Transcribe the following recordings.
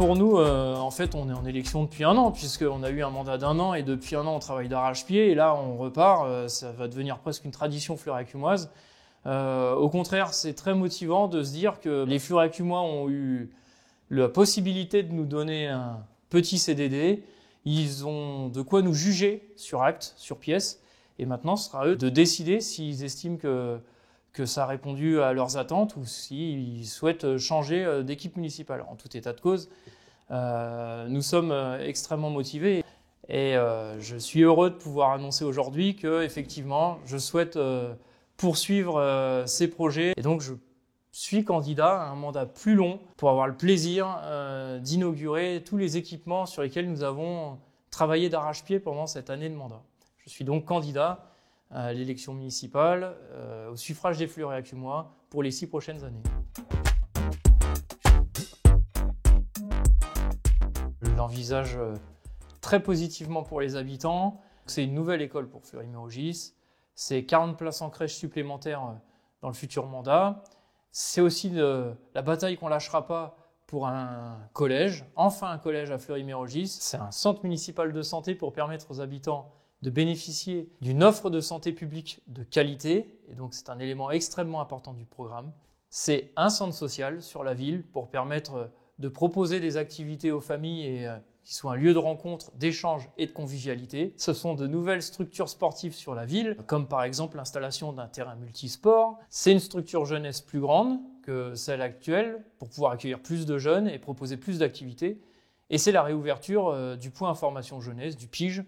Pour nous, en fait, on est en élection depuis 1 an, puisqu'on a eu un mandat d'1 an et depuis 1 an, on travaille d'arrache-pied. Et là, on repart, ça va devenir presque une tradition fleury-acumoise. Au contraire, c'est très motivant de se dire que les fleury-acumois ont eu la possibilité de nous donner un petit CDD. Ils ont de quoi nous juger sur acte, sur pièce. Et maintenant, ce sera à eux de décider s'ils estiment que ça a répondu à leurs attentes ou s'ils souhaitent changer d'équipe municipale. En tout état de cause, nous sommes extrêmement motivés et je suis heureux de pouvoir annoncer aujourd'hui que effectivement, je souhaite poursuivre ces projets. Et donc, je suis candidat à un mandat plus long pour avoir le plaisir d'inaugurer tous les équipements sur lesquels nous avons travaillé d'arrache-pied pendant cette année de mandat. Je suis donc candidat à l'élection municipale, au suffrage des fleury-acumois pour les 6 prochaines années. Je l'envisage très positivement pour les habitants. C'est une nouvelle école pour Fleury-Mérogis. C'est 40 places en crèche supplémentaires dans le futur mandat. C'est aussi la bataille qu'on ne lâchera pas pour un collège. Enfin un collège à Fleury-Mérogis. C'est un centre municipal de santé pour permettre aux habitants de bénéficier d'une offre de santé publique de qualité. Et donc c'est un élément extrêmement important du programme. C'est un centre social sur la ville pour permettre de proposer des activités aux familles et qui soient un lieu de rencontre, d'échange et de convivialité. Ce sont de nouvelles structures sportives sur la ville, comme par exemple l'installation d'un terrain multisport. C'est une structure jeunesse plus grande que celle actuelle pour pouvoir accueillir plus de jeunes et proposer plus d'activités. Et c'est la réouverture du point information jeunesse, du PIGE,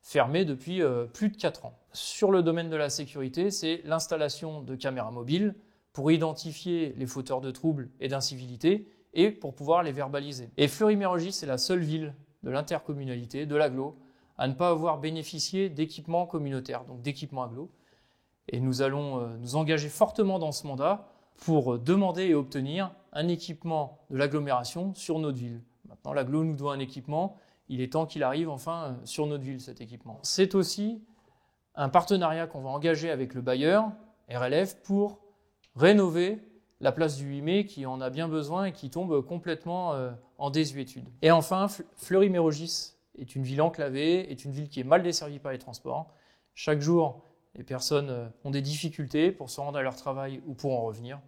fermé depuis plus de 4 ans. Sur le domaine de la sécurité, c'est l'installation de caméras mobiles pour identifier les fauteurs de troubles et d'incivilité et pour pouvoir les verbaliser. Et Fleury-Mérogis est la seule ville de l'intercommunalité, de l'agglo, à ne pas avoir bénéficié d'équipements communautaires, donc d'équipements agglo. Et nous allons nous engager fortement dans ce mandat pour demander et obtenir un équipement de l'agglomération sur notre ville. Maintenant, l'agglo nous doit un équipement. Il est temps qu'il arrive enfin sur notre ville, cet équipement. C'est aussi un partenariat qu'on va engager avec le bailleur, RLF, pour rénover la place du 8 mai qui en a bien besoin et qui tombe complètement en désuétude. Et enfin, Fleury-Mérogis est une ville enclavée, est une ville qui est mal desservie par les transports. Chaque jour, les personnes ont des difficultés pour se rendre à leur travail ou pour en revenir.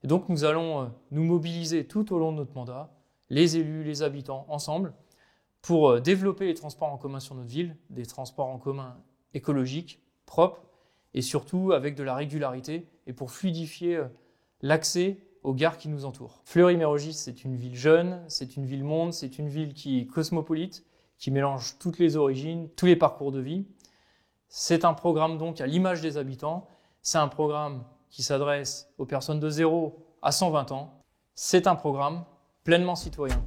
Et donc nous allons nous mobiliser tout au long de notre mandat, les élus, les habitants, ensemble, pour développer les transports en commun sur notre ville, des transports en commun écologiques, propres, et surtout avec de la régularité, et pour fluidifier l'accès aux gares qui nous entourent. Fleury-Mérogis, c'est une ville jeune, c'est une ville monde, c'est une ville qui est cosmopolite, qui mélange toutes les origines, tous les parcours de vie. C'est un programme donc à l'image des habitants, c'est un programme qui s'adresse aux personnes de 0 à 120 ans. C'est un programme pleinement citoyen.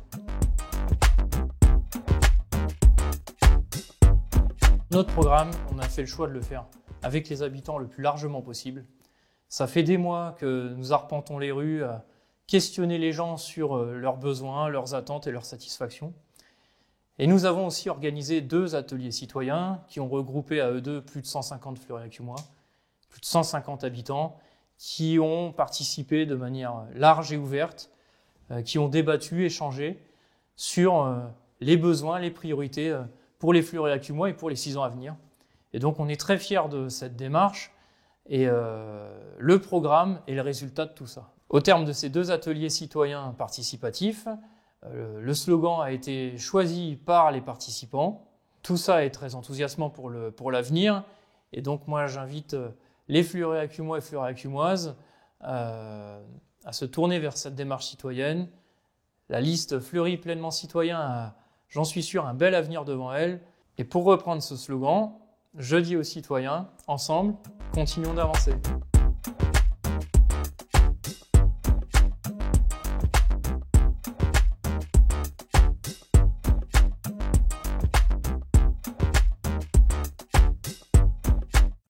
Notre programme, on a fait le choix de le faire avec les habitants le plus largement possible. Ça fait des mois que nous arpentons les rues à questionner les gens sur leurs besoins, leurs attentes et leurs satisfactions. Et nous avons aussi organisé 2 ateliers citoyens qui ont regroupé à eux deux plus de 150 fleury-acumois, plus de 150 habitants qui ont participé de manière large et ouverte, qui ont débattu, échangé sur les besoins, les priorités pour les fleury-acumois et pour les 6 ans à venir. Et donc on est très fiers de cette démarche et le programme est le résultat de tout ça. Au terme de ces 2 ateliers citoyens participatifs, le slogan a été choisi par les participants. Tout ça est très enthousiasmant pour l'avenir. Et donc moi j'invite les fleury-acumois et fleury-acumoises à se tourner vers cette démarche citoyenne. La liste Fleury pleinement citoyen a, j'en suis sûr, un bel avenir devant elle. Et pour reprendre ce slogan, je dis aux citoyens, ensemble, continuons d'avancer.